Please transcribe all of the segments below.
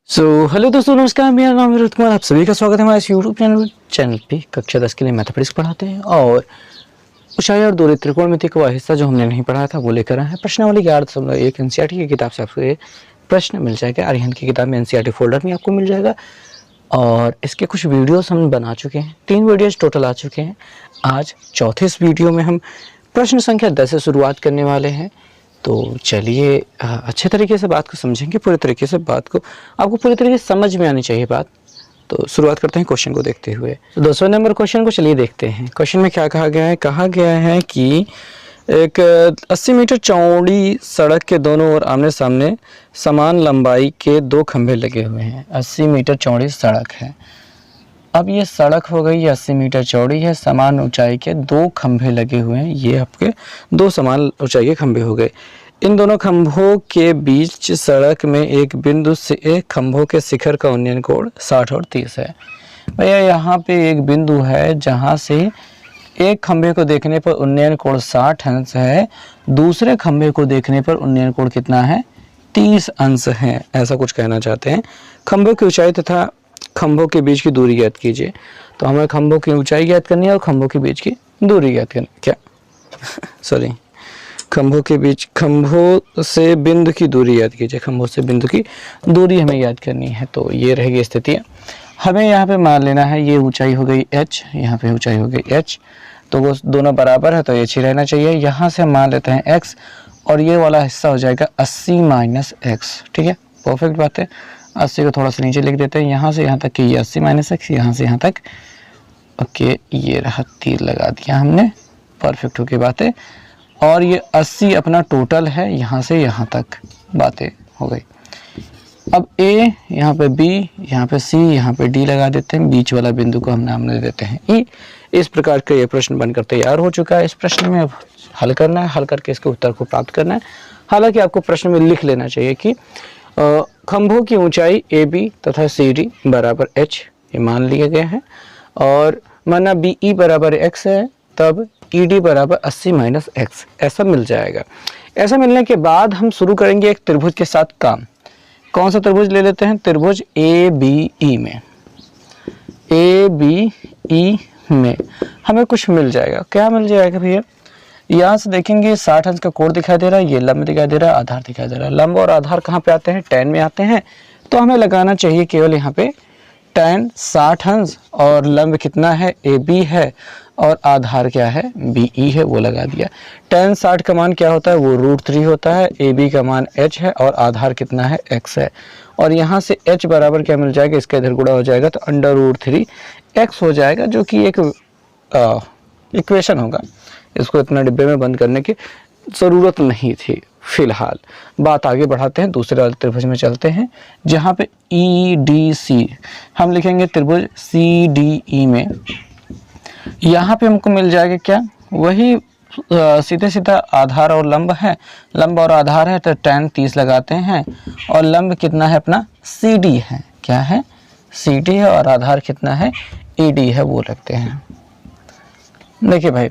Hello दोस्तों, नमस्कार। मेरा नाम है रोहित कुमार। आप सभी का स्वागत है हमारे इस यूट्यूब चैनल पे। कक्षा 10 के लिए मैथमेटिक्स पढ़ाते हैं और ऊंचाई और दूरी त्रिकोणमिति का हिस्सा जो हमने नहीं पढ़ा था वो लेकर आए हैं। प्रश्नावली 11.1 एनसीईआरटी की किताब से आपको ये प्रश्न मिल जाएगा। आर्यन की किताब में एनसीईआरटी फोल्डर में आपको मिल जाएगा और इसके कुछ वीडियोस हम बना चुके हैं। 3 वीडियोस टोटल आ चुके हैं। आज चौथे इस वीडियो में हम प्रश्न संख्या 10 से शुरुआत करने वाले हैं। तो चलिए अच्छे तरीके से बात को समझेंगे। पूरे तरीके से बात को आपको पूरी तरीके से समझ में आनी चाहिए बात। तो शुरुआत करते हैं क्वेश्चन को देखते हुए। तो 200 नंबर क्वेश्चन को चलिए देखते हैं। क्वेश्चन में क्या कहा गया है कि एक 80 मीटर चौड़ी सड़क के दोनों ओर आमने सामने समान लंबाई के 2 खंभे लगे हुए हैं। 80 मीटर चौड़ी सड़क है। अब ये सड़क हो गई, 80 मीटर चौड़ी है, समान ऊंचाई के 2 खंभे लगे हुए हैं। ये आपके 2 समान ऊंचाई के खंभे हो गए। इन दोनों खंभों के बीच सड़क में एक बिंदु से एक खंभों के शिखर का उन्नयन कोण 60 और 30 है। भैया यहाँ पे एक बिंदु है जहाँ से एक खंभे को देखने पर उन्नयन कोण 60 अंश है, दूसरे खंभे को देखने पर उन्नयन कोण कितना है? 30 अंश है। ऐसा कुछ कहना चाहते हैं। खंभों की ऊंचाई तथा खंभों के बीच की दूरी ज्ञात कीजिए। तो हमें खंभों की ऊंचाई ज्ञात करनी है और खंभों के बीच की दूरी ज्ञात करनी क्या सॉरी खंभों से बिंदु की दूरी याद कीजिए। खंभों से बिंदु की दूरी हमें याद करनी है। तो ये रहेगी स्थिति। हमें यहाँ पे मान लेना है ये ऊंचाई हो गई h, यहाँ पे ऊंचाई हो गई h, तो वो दोनों बराबर है तो h ही रहना चाहिए। यहाँ से हम मान लेते हैं x और ये वाला हिस्सा हो जाएगा 80 माइनस x। ठीक है, परफेक्ट बात है। 80 को थोड़ा सा नीचे लिख देते हैं। यहाँ से यहाँ तक कि ये 80 माइनस x, यहाँ से यहाँ तक। ओके, ये रहा, तीर लगा दिया हमने। परफेक्ट हो गई बातें। और ये 80 अपना टोटल है, यहाँ से यहाँ तक बातें हो गई। अब a, यहाँ पे b, यहाँ पे c, यहाँ पे d लगा देते हैं। बीच वाला बिंदु को हम नाम दे देते हैं e। इस प्रकार का ये प्रश्न बनकर तैयार हो चुका है। इस प्रश्न में अब हल करना है, हल करके इसके उत्तर को प्राप्त करना है। हालांकि आपको प्रश्न में लिख लेना चाहिए कि खंभों की ऊंचाई AB तथा CD बराबर h, ये मान लिया गया है। और माना BE बराबर x है, तब ED बराबर 80 माइनस x, ऐसा मिल जाएगा। ऐसा मिलने के बाद हम शुरू करेंगे एक त्रिभुज के साथ काम। कौन सा त्रिभुज ले लेते हैं? त्रिभुज ABE में। ABE में हमें कुछ मिल जाएगा। क्या मिल जाएगा भैया? यहाँ से देखेंगे 60 अंश का कोण दिखाई दे रहा है, ये लंब दिखाई दे रहा है, आधार दिखाई दे रहा है। लंब और आधार कहाँ पे आते हैं? tan में आते हैं। तो हमें लगाना चाहिए केवल यहाँ पे tan 60 अंश, और लंब कितना है? AB है, और आधार क्या है? BE है, वो लगा दिया। tan 60 का मान क्या होता है? वो √3 होता है। AB का मान h है और आधार कितना है? x है। और यहाँ से h बराबर क्या मिल जाएगा? इसका इधर गुणा हो जाएगा तो √3 x हो जाएगा, जो कि एक इक्वेशन होगा। इसको इतना डिब्बे में बंद करने की ज़रूरत नहीं थी। फिलहाल बात आगे बढ़ाते हैं, दूसरे वाले त्रिभुज में चलते हैं जहाँ पे EDC हम लिखेंगे। त्रिभुज CDE में यहाँ पे हमको मिल जाएगा क्या? वही सीधे सीधा आधार और लंब है। लंब और आधार है तो tan 30 लगाते हैं, और लंब कितना है अपना? CD है। क्या है? CD है, और आधार कितना है? ED है, वो रखते हैं। देखिए भाई,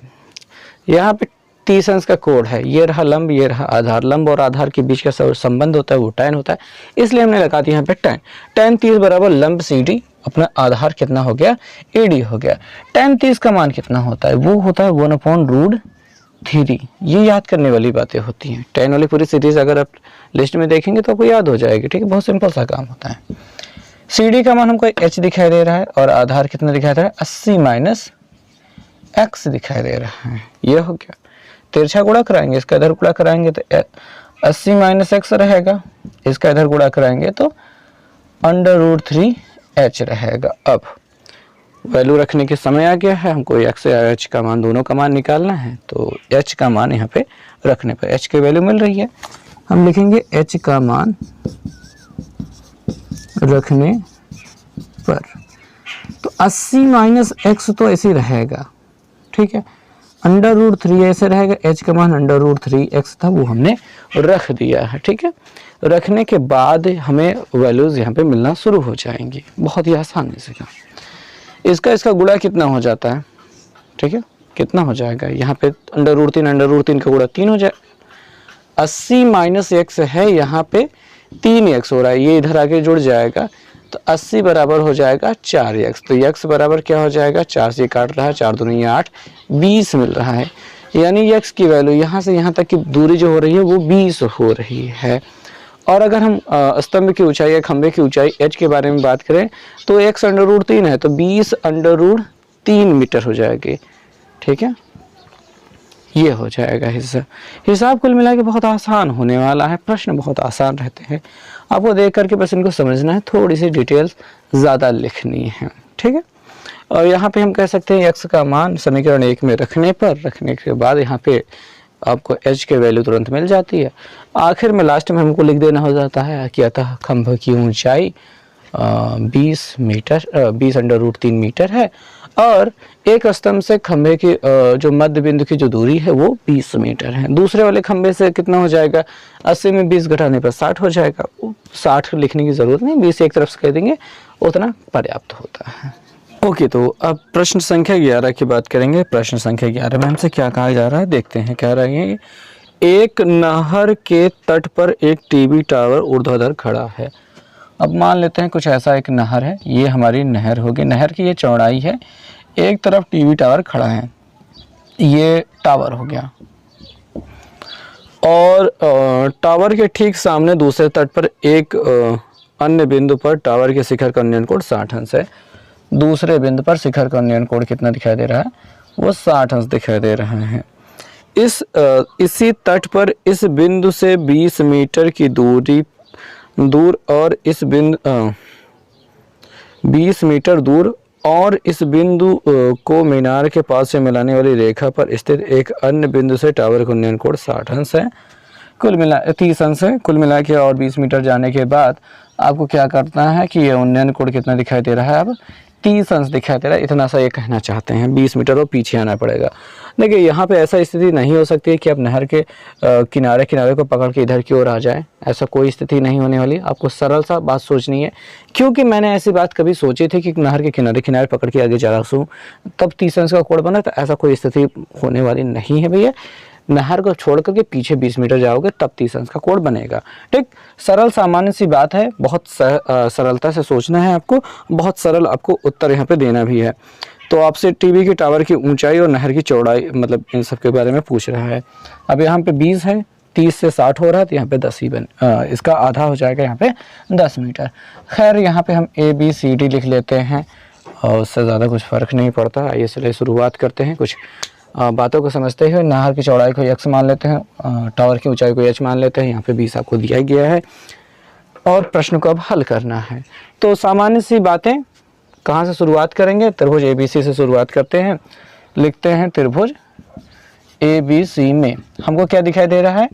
यहाँ पे 30 अंश का कोण है, ये रहा लंब, ये रहा आधार। लंब और आधार के बीच का संबंध होता है वो tan होता है, इसलिए हमने लगा दिया यहाँ पे tan। tan 30 बराबर लंब CD, अपना आधार कितना हो गया? AD हो गया। tan 30 का मान कितना होता है? वो होता है 1/√3। ये याद करने वाली बातें होती हैं। tan वाली पूरी सीरीज अगर आप लिस्ट में देखेंगे तो आपको याद हो जाएगी। ठीक है, बहुत सिंपल सा काम होता है। CD का मान हमको h दिखाई दे रहा है, और आधार कितना दिखाई दे रहा है? 80 माइनस x दिखाई दे रहा है। ये हो गया। तिरछा गुणा कराएंगे, इसका इधर गुणा कराएंगे तो 80 माइनस x रहेगा, इसका इधर गुणा कराएंगे तो √3h रहेगा। अब वैल्यू रखने के समय आ गया है। हमको x या h का मान, दोनों का मान निकालना है। तो h का मान यहाँ पे रखने पर h की वैल्यू मिल रही है। हम लिखेंगे h का मान रखने पर, तो 80 माइनस x तो ऐसे रहेगा। ठीक है, √3 ऐसे रहेगा। h का मान √3x था, वो हमने रख दिया है। ठीक है, रखने के बाद हमें वैल्यूज यहाँ पे मिलना शुरू हो जाएंगी, बहुत ही आसानी से। इसका गुणा कितना हो जाता है? ठीक है, कितना हो जाएगा? यहाँ पे √3 का गुणा 3 हो जाए। 80 माइनस x है यहाँ पे 3x हो रहा है, ये इधर आके जुड़ जाएगा तो 80 बराबर हो जाएगा 4x। तो x बराबर क्या हो जाएगा, 4 से काट रहा है, 4 दूनी 8, 20 मिल रहा है। यानी x की वैल्यू यहाँ से यहाँ तक की दूरी जो हो रही है वो 20 हो रही है। और अगर हम स्तंभ की ऊंचाई या खंभे की ऊंचाई h के बारे में बात करें तो x अंडर रूट 3 है, तो 20 अंडर रूट 3 मीटर हो जाएगी। ठीक है, ये हो जाएगा हिसाब कुल मिला के बहुत आसान होने वाला है। प्रश्न बहुत आसान रहते हैं, आपको देख करके बस इनको समझना है, थोड़ी सी डिटेल्स ज़्यादा लिखनी है। ठीक है, और यहाँ पे हम कह सकते हैं x का मान समीकरण 1 में रखने के बाद यहाँ पे आपको h के वैल्यू तुरंत मिल जाती है। आखिर में लास्ट में हमको लिख देना हो जाता है कि अतः खंभ की ऊंचाई 20 अंडर रूट 3 मीटर है और एक स्तंभ से खंभे की जो मध्य बिंदु की जो दूरी है वो 20 मीटर है। दूसरे वाले खंभे से कितना हो जाएगा, 80 में 20 घटाने पर 60 हो जाएगा। 60 लिखने की जरूरत नहीं, 20 एक तरफ से कह देंगे उतना पर्याप्त होता है। ओके, तो अब प्रश्न संख्या 11 की बात करेंगे। प्रश्न संख्या 11 में हमसे क्या कहा जा रहा है देखते हैं। कह रहे हैं एक नहर के तट पर एक टीवी टावर ऊर्ध्वाधर खड़ा है। अब मान लेते हैं कुछ ऐसा एक नहर है, ये हमारी नहर होगी, नहर की ये चौड़ाई है, एक तरफ टीवी टावर खड़ा है, ये टावर हो गया। और टावर के ठीक सामने दूसरे तट पर एक अन्य बिंदु पर टावर के शिखर का उन्नयन कोण 60 अंश है। दूसरे बिंदु पर शिखर का उन्नयन कोण कितना दिखाई दे रहा है, वो 60 अंश दिखाई दे रहा है। इसी तट पर इस बिंदु से 20 मीटर की दूर और इस बिंदु 20 मीटर दूर और इस बिंदु को मीनार के पास से मिलाने वाली रेखा पर स्थित एक अन्य बिंदु से टावर का उन्नयन कोण 60 अंश है। कुल मिला 30 अंश है। कुल मिला के और 20 मीटर जाने के बाद आपको क्या करना है कि ये उन्नयन कोण कितना दिखाई दे रहा है, अब 30 अंश दिखाई दे रहा है। इतना सा ये कहना चाहते हैं, 20 मीटर और पीछे आना पड़ेगा। देखिए यहाँ पे ऐसा स्थिति नहीं हो सकती है कि आप नहर के किनारे को पकड़ के इधर की ओर आ जाए, ऐसा कोई स्थिति नहीं होने वाली। आपको सरल सा बात सोचनी है, क्योंकि मैंने ऐसी बात कभी सोची थी कि नहर के किनारे पकड़ के आगे जा रहा हूँ तब 30 अंश का कोण बना, तो ऐसा कोई स्थिति होने वाली नहीं है भैया। नहर को छोड़ करके पीछे 20 मीटर जाओगे तब 30 अंश का कोण बनेगा। ठीक, सरल सामान्य सी बात है, बहुत सरलता से सोचना है आपको, बहुत सरल आपको उत्तर यहाँ पे देना भी है। तो आपसे टीवी के टावर की ऊंचाई और नहर की चौड़ाई मतलब इन सब के बारे में पूछ रहा है। अब यहाँ पे 20 है, 30 से 60 हो रहा है, तो यहाँ पे 10 ही इसका आधा हो जाएगा, यहाँ पे 10 मीटर। खैर यहाँ पे हम ABCD लिख लेते हैं और उससे ज़्यादा कुछ फ़र्क नहीं पड़ता। आइए चलिए शुरुआत करते हैं। कुछ बातों को समझते हुए नहर की चौड़ाई को x मान लेते हैं, टावर की ऊंचाई को h मान लेते हैं। यहाँ पे 20 आपको दिया गया है और प्रश्न को अब हल करना है। तो सामान्य सी बातें कहाँ से शुरुआत करेंगे, त्रिभुज ABC से शुरुआत करते हैं। लिखते हैं त्रिभुज ABC में हमको क्या दिखाई दे रहा है,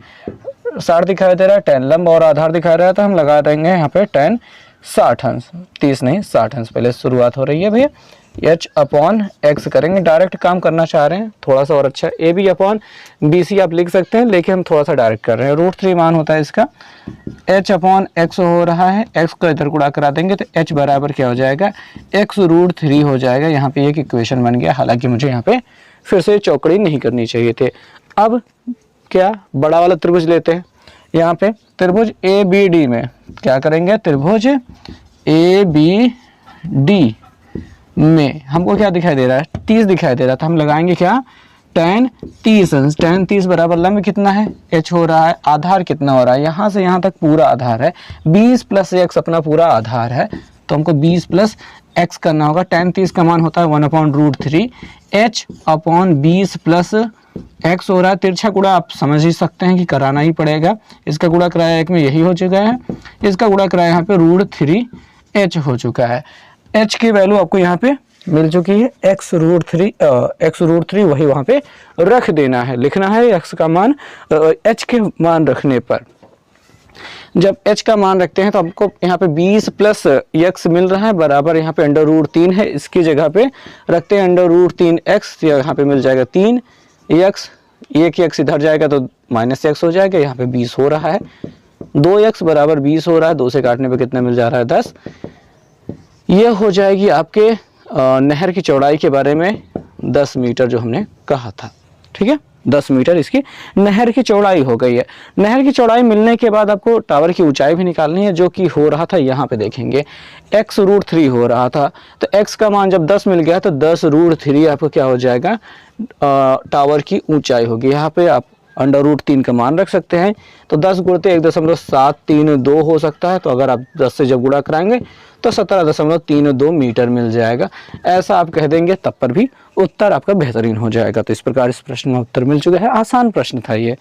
60 दिखाई दे रहा है, tan लंब और आधार दिखा रहा है, तो हम लगा देंगे यहाँ पे tan 60 अंश, 30 नहीं 60 अंश पहले शुरुआत हो रही है भैया। h/x करेंगे, डायरेक्ट काम करना चाह रहे हैं थोड़ा सा और अच्छा। AB/BC आप लिख सकते हैं, लेकिन हम थोड़ा सा डायरेक्ट कर रहे हैं। √3 मान होता है इसका, h/x हो रहा है, x को इधर गुणा करा देंगे तो h बराबर क्या हो जाएगा, x√3 हो जाएगा। यहाँ पे एक इक्वेशन बन गया। हालांकि मुझे यहाँ पे फिर से चौकड़ी नहीं करनी चाहिए थे। अब क्या बड़ा वाला त्रिभुज लेते हैं। यहाँ पे त्रिभुज ABD में क्या करेंगे, त्रिभुज ABD में हमको क्या दिखाई दे रहा है, 30 दिखाई दे रहा था। हम लगाएंगे क्या, tan 30 अंश। tan 30 बराबर लंब कितना है, h हो रहा है, आधार कितना हो रहा है, यहाँ से यहाँ तक पूरा आधार है, 20 + x अपना पूरा आधार है, तो हमको 20 + x करना होगा। tan 30 का मान होता है 1/√3, h/20 + x हो रहा है। तिरछा गुणा आप समझ ही सकते हैं कि कराना ही पड़ेगा। इसका गुणा कराया एक में यही हो चुका है, इसका गुणा कराया यहाँ पे √3h हो चुका है। h की वैल्यू आपको यहाँ पे मिल चुकी है, x√3 वही वहाँ पे रख देना है, लिखना है x का मान, h के मान रखने पर। जब h का मान रखते हैं तो आपको यहाँ पे 20 + x मिल रहा है बराबर यहाँ पे √3 है, इसकी जगह पे रखते हैं √3x, यहाँ पे मिल जाएगा 3x, एक x इधर जाएगा तो -x हो जाएगा, यहाँ पे 20 हो रहा है, 2x बराबर 20 हो रहा है, 2 से काटने पे कितना मिल जा रहा है 10। ये हो जाएगी आपके नहर की चौड़ाई के बारे में 10 मीटर जो हमने कहा था। ठीक है। 10 मीटर इसकी नहर की चौड़ाई हो गई है। नहर की चौड़ाई मिलने के बाद आपको टावर की ऊंचाई भी निकालनी है, जो कि हो रहा था यहाँ पे देखेंगे x√3 हो रहा था। तो x का मान जब 10 मिल गया तो 10√3 आपको क्या हो जाएगा, टावर की ऊंचाई होगी। यहाँ पे आप √3 का मान रख सकते हैं। तो 10 गुणते 1.732 हो सकता है। तो अगर आप 10 से जब गुणा कराएंगे तो 17.32 मीटर मिल जाएगा। ऐसा आप कह देंगे तब पर भी उत्तर आपका बेहतरीन हो जाएगा। तो इस प्रकार इस प्रश्न में उत्तर मिल चुका है। आसान प्रश्न था ये।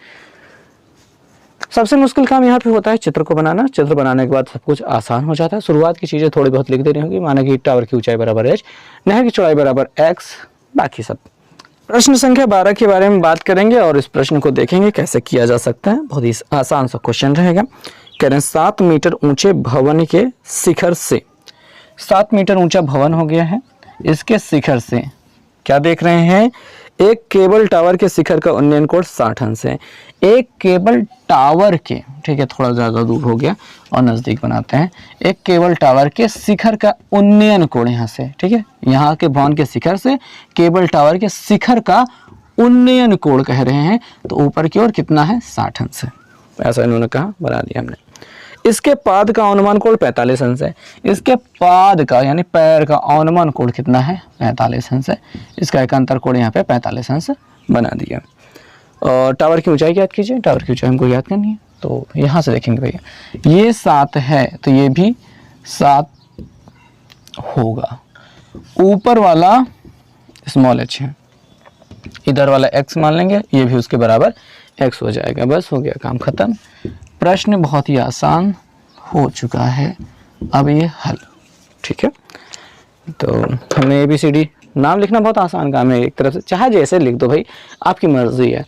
सबसे मुश्किल काम यहाँ पे होता है चित्र को बनाना। चित्र बनाने के बाद सब कुछ आसान हो जाता है। शुरुआत की चीजें थोड़ी बहुत लिख देनी होगी, माना कि टावर की ऊंचाई बराबर h, नहर की चौड़ाई बराबर x, बाकी सब। प्रश्न संख्या 12 के बारे में बात करेंगे और इस प्रश्न को देखेंगे कैसे किया जा सकता है। बहुत ही आसान सा क्वेश्चन रहेगा। कह रहे हैं 7 मीटर ऊंचे भवन के शिखर से, 7 मीटर ऊंचा भवन हो गया है, इसके शिखर से क्या देख रहे हैं, एक केबल टावर के शिखर का उन्नयन कोण 60 अंश है। एक केबल टावर के, ठीक है थोड़ा ज़्यादा दूर हो गया और नज़दीक बनाते हैं, एक केबल टावर के शिखर का उन्नयन कोण यहाँ से, ठीक है यहाँ के भवन के शिखर से केबल टावर के शिखर का उन्नयन कोण कह रहे हैं। तो ऊपर की ओर कितना है, 60 अंश है। ऐसा इन्होंने कहा, बना दिया हमने। इसके पाद का अनुमान कोण 45 अंश है। इसके पाद का यानी पैर का अनुमान कोण कितना है, 45 अंश है। इसका एक अंतर कोण यहाँ पे 45 अंश बना दिया। और टावर की ऊंचाई याद कीजिए, टावर की ऊंचाई हमको याद करनी है। तो यहाँ से देखेंगे भैया ये 7 है तो ये भी 7 होगा। ऊपर वाला स्मॉल h है, इधर वाला x मान लेंगे, ये भी उसके बराबर x हो जाएगा। बस हो गया काम खत्म। प्रश्न बहुत ही आसान हो चुका है। अब ये हल, ठीक है। तो हमने ABCD, नाम लिखना बहुत आसान काम है एक तरफ से, चाहे जैसे लिख दो भाई, आपकी मर्जी है।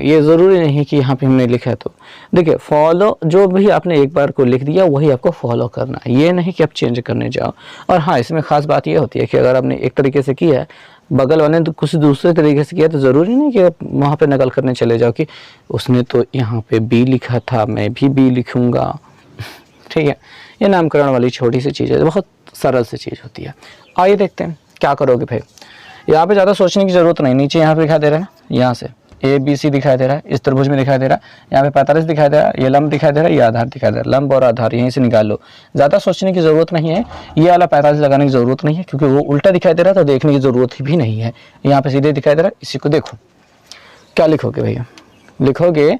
ये ज़रूरी नहीं कि यहाँ पे हमने लिखा है। तो देखिए फॉलो, जो भी आपने एक बार को लिख दिया वही आपको फॉलो करना है, ये नहीं कि आप चेंज करने जाओ। और हाँ, इसमें खास बात ये होती है कि अगर आपने एक तरीके से किया है, बगल वाले ने तो कुछ दूसरे तरीके से किया, तो ज़रूरी नहीं कि आप वहाँ पे नकल करने चले जाओ कि उसने तो यहाँ पे B लिखा था, मैं भी B लिखूँगा। ठीक है, ये नामकरण वाली छोटी सी चीज़ है, बहुत सरल सी चीज़ होती है। आइए देखते हैं क्या करोगे भाई। यहाँ पे ज़्यादा सोचने की ज़रूरत नहीं। नीचे यहाँ पे दिखाई दे रहा है ना, यहाँ से ABC दिखाई दे रहा है, इस त्रिभुज में दिखाई दे रहा है, यहाँ पे 45 दिखाई दे रहा है, ये लंब दिखाई दे रहा है, ये आधार दिखाई दे रहा है। लंब और आधार यहीं से निकाल लो, ज़्यादा सोचने की ज़रूरत नहीं है। ये वाला 45 लगाने की ज़रूरत नहीं है क्योंकि वो उल्टा दिखाई दे रहा है, तो देखने की ज़रूरत भी नहीं है। यहाँ पे सीधे दिखाई दे रहा है, इसी को देखो। क्या लिखोगे भैया, लिखोगे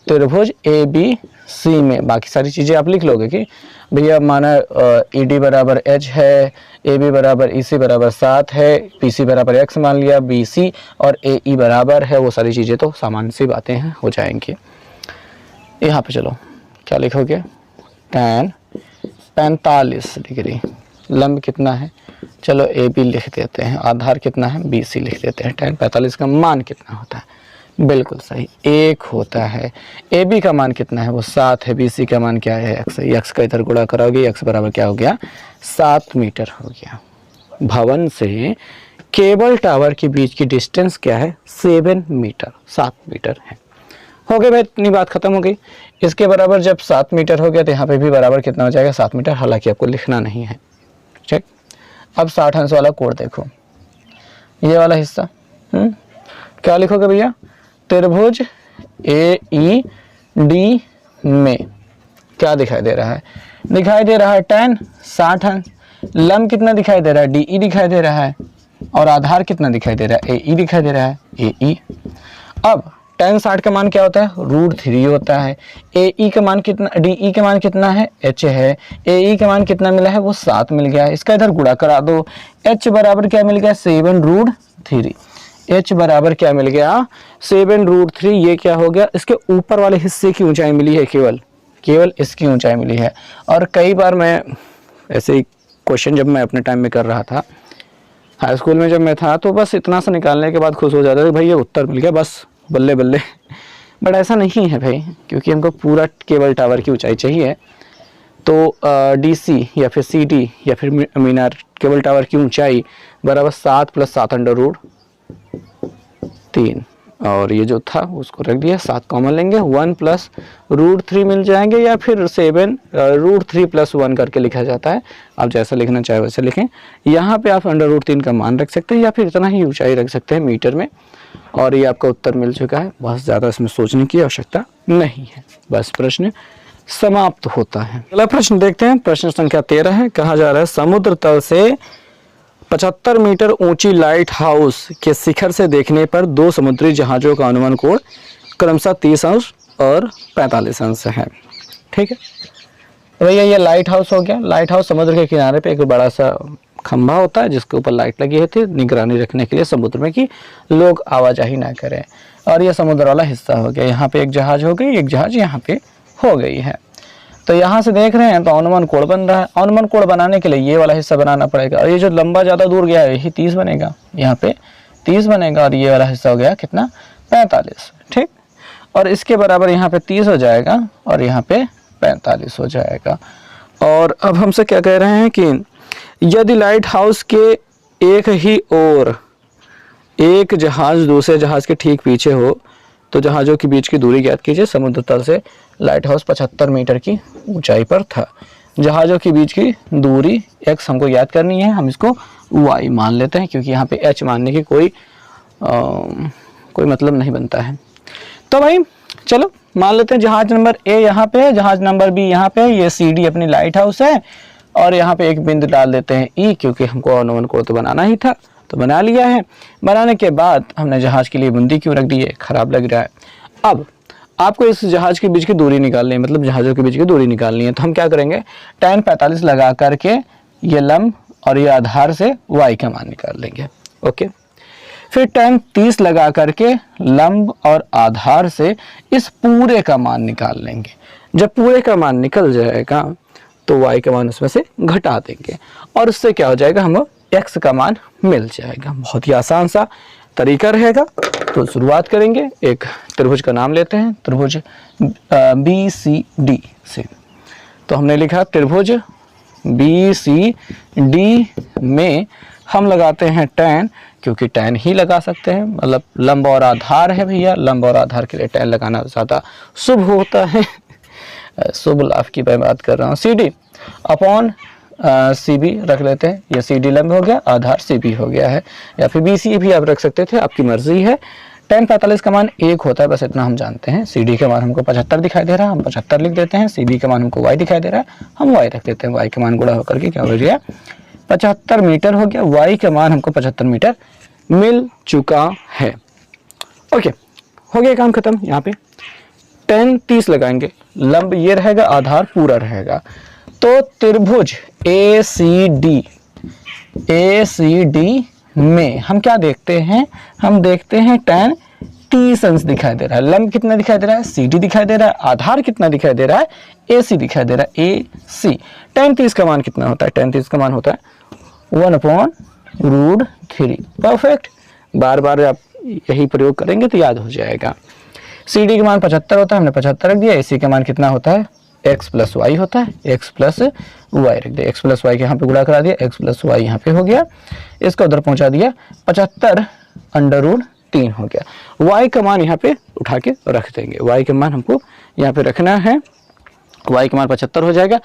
त्रिभुज ABC में बाकी सारी चीज़ें आप लिख लोगे कि भैया माना ED बराबर H है, AB बराबर EC बराबर 7 है, PC बराबर X मान लिया, BC और AE बराबर है। वो सारी चीज़ें तो सामान्य सी बातें हैं, हो जाएंगी। यहाँ पे चलो क्या लिखोगे, tan 45 डिग्री। लंब कितना है, चलो AB लिख देते हैं, आधार कितना है BC लिख देते हैं। tan 45 का मान कितना होता है, बिल्कुल सही 1 होता है। AB का मान कितना है, वो 7 है। BC का मान क्या है, x है। x का इधर गुणा कराओगे, x बराबर क्या हो गया, 7 मीटर हो गया। भवन से केबल टावर के बीच की डिस्टेंस क्या है, 7 मीटर, 7 मीटर है। हो गया भाई, इतनी बात खत्म हो गई। इसके बराबर जब 7 मीटर हो गया तो यहाँ पे भी बराबर कितना हो जाएगा, 7 मीटर। हालांकि आपको लिखना नहीं है, ठीक। अब 60 अंश वाला कोण देखो, ये वाला हिस्सा क्या लिखोगे भैया, त्रिभुज AED में क्या दिखाई दे रहा है, दिखाई दे रहा है tan 60 अंश। लंब कितना दिखाई दे रहा है, DE दिखाई दे रहा है। और आधार कितना दिखाई दे रहा है, AE दिखाई दे रहा है, AE। अब tan 60 का मान क्या होता है, √3 होता है। AE का मान कितना, DE का मान कितना है, H है। AE का मान कितना मिला है, वो 7 मिल गया है। इसका इधर गुणा करा दो, H बराबर क्या मिल गया, 7√3। H बराबर क्या मिल गया, 7√3। ये क्या हो गया, इसके ऊपर वाले हिस्से की ऊंचाई मिली है, केवल इसकी ऊंचाई मिली है। और कई बार मैं ऐसे ही क्वेश्चन जब मैं अपने टाइम में कर रहा था, हाई स्कूल में जब मैं था, तो बस इतना सा निकालने के बाद खुश हो जाता था भाई ये उत्तर मिल गया, बस बल्ले बल्ले। बट ऐसा नहीं है भाई, क्योंकि हमको पूरा केबल टावर की ऊंचाई चाहिए। तो DC या फिर CD या फिर मीनार केबल टावर की ऊंचाई बराबर 7 + 7 √3। और ये जो था उसको रख दिया, 7 कॉमन लेंगे, 1 प्लस √3 मिल जाएंगे, या फिर 7 √3 + 1 करके लिखा जाता है। आप जैसा लिखना चाहे वैसे लिखें। यहाँ पे आप √3 का मान रख सकते हैं, या फिर इतना ही ऊंचाई रख सकते हैं मीटर में। और ये आपका उत्तर मिल चुका है। बहुत ज़्यादा इसमें सोचने की आवश्यकता नहीं है, बस प्रश्न समाप्त होता है। अगला प्रश्न देखते हैं। प्रश्न संख्या 13 है। कहा जा रहा है समुद्र तल से 75 मीटर ऊंची लाइट हाउस के शिखर से देखने पर 2 समुद्री जहाज़ों का अनुमान कोण क्रमशः 30 अंश और 45 अंश है। ठीक है, तो भैया ये लाइट हाउस हो गया। लाइट हाउस समुद्र के किनारे पे एक बड़ा सा खंभा होता है जिसके ऊपर लाइट लगी होती है निगरानी रखने के लिए समुद्र में कि लोग आवाजाही ना करें। और ये समुद्र वाला हिस्सा हो गया। यहाँ पे एक जहाज हो गई, एक जहाज यहाँ पे हो गई है। तो यहाँ से देख रहे हैं तो अनुमान कोण बन रहा है। अनुमान कोण बनाने के लिए ये वाला हिस्सा बनाना पड़ेगा, और ये जो लंबा ज़्यादा दूर गया है यही 30 बनेगा, यहाँ पे 30 बनेगा, और ये वाला हिस्सा हो गया कितना 45। ठीक, और इसके बराबर यहाँ पे 30 हो जाएगा और यहाँ पे 45 हो जाएगा। और अब हमसे क्या कह रहे हैं कि यदि लाइट हाउस के एक ही ओर एक जहाज दूसरे जहाज के ठीक पीछे हो तो जहाज़ों के बीच की दूरी ज्ञात कीजिए। समुद्र तल से लाइट हाउस 75 मीटर की ऊंचाई पर था। जहाज़ों के बीच की दूरी x हमको याद करनी है, हम इसको y मान लेते हैं क्योंकि यहाँ पे h मानने की कोई मतलब नहीं बनता है। तो भाई चलो मान लेते हैं जहाज नंबर A यहाँ पे है, जहाज नंबर B यहाँ पे है, ये CD अपनी लाइट हाउस है, और यहाँ पे एक बिंदु डाल देते हैं E, क्योंकि हमको अनुमान कोण तो बनाना ही था, तो बना लिया है। बनाने के बाद हमने जहाज के लिए बूंदी क्यों रख दी है, खराब लग रहा है। अब आपको इस जहाज के बीच की दूरी निकालनी है, मतलब जहाज़ों के बीच की दूरी निकालनी है। तो हम क्या करेंगे, tan 45 लगा करके ये लंब और ये आधार से y का मान निकाल लेंगे। ओके, फिर tan 30 लगा करके लंब और आधार से इस पूरे का मान निकाल लेंगे। जब पूरे का मान निकल जाएगा तो y का मान उसमें से घटा देंगे, और उससे क्या हो जाएगा, हमें x का मान मिल जाएगा। बहुत ही आसान सा तरीका रहेगा। तो शुरुआत करेंगे, एक त्रिभुज का नाम लेते हैं, त्रिभुज BCD से। तो हमने लिखा त्रिभुज BCD में हम लगाते हैं tan, क्योंकि tan ही लगा सकते हैं, मतलब लंब और आधार है भैया, लंब और आधार के लिए tan लगाना ज़्यादा शुभ होता है। शुभ लाभ की मैं बात कर रहा हूँ। CD अपॉन CB रख लेते हैं, ये CD लंब हो गया, आधार CB हो गया है, या फिर BC भी आप रख सकते थे, आपकी मर्जी है। tan 45 का मान 1 होता है, बस इतना हम जानते हैं। CD का मान हमको 75 दिखाई दे रहा है, हम 75 लिख देते हैं। CB का मान हमको y दिखाई दे रहा है, हम y रख देते हैं। y का मान गुणा होकर के क्या हो गया, 75 मीटर हो गया। y का मान हमको 75 मीटर मिल चुका है। ओके, हो गया काम खत्म। यहाँ पे tan 30 लगाएंगे, लंब ये रहेगा, आधार पूरा रहेगा। तो त्रिभुज ACD में हम क्या देखते हैं, हम देखते हैं tan 30 अंश दिखाई दे रहा है। लंब कितना दिखाई दे रहा है, CD दिखाई दे रहा है। आधार कितना दिखाई दे रहा है, AC दिखाई दे रहा है, AC। tan 30 का मान कितना होता है, tan 30 का मान होता है 1/√3। परफेक्ट, बार बार आप यही प्रयोग करेंगे तो याद हो जाएगा। CD का मान 75 होता है, हमने 75 रख दिया। AC का मान कितना होता है, x + y होता है, x + y रख दिया, x + y के यहाँ पे गुणा करा दिया, x + y यहाँ पे हो गया, इसका उधर पहुँचा दिया, 75√3 हो गया। y का मान यहाँ पे उठा के रख देंगे, y का मान हमको यहाँ पे रखना है, y का मान 75 हो जाएगा।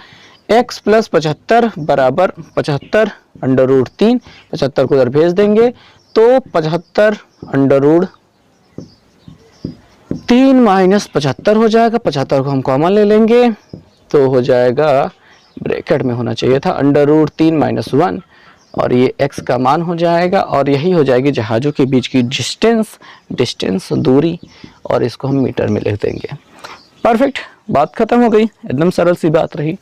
x + 75 बराबर 75√3, 75 को उधर भेज देंगे तो 75√3 - 75 हो जाएगा। 75 को हम कॉमन ले लेंगे तो हो जाएगा, ब्रैकेट में होना चाहिए था, √3 - 1, और ये x का मान हो जाएगा, और यही हो जाएगी जहाज़ों के बीच की डिस्टेंस दूरी, और इसको हम मीटर में लिख देंगे। परफेक्ट, बात खत्म हो गई, एकदम सरल सी बात रही।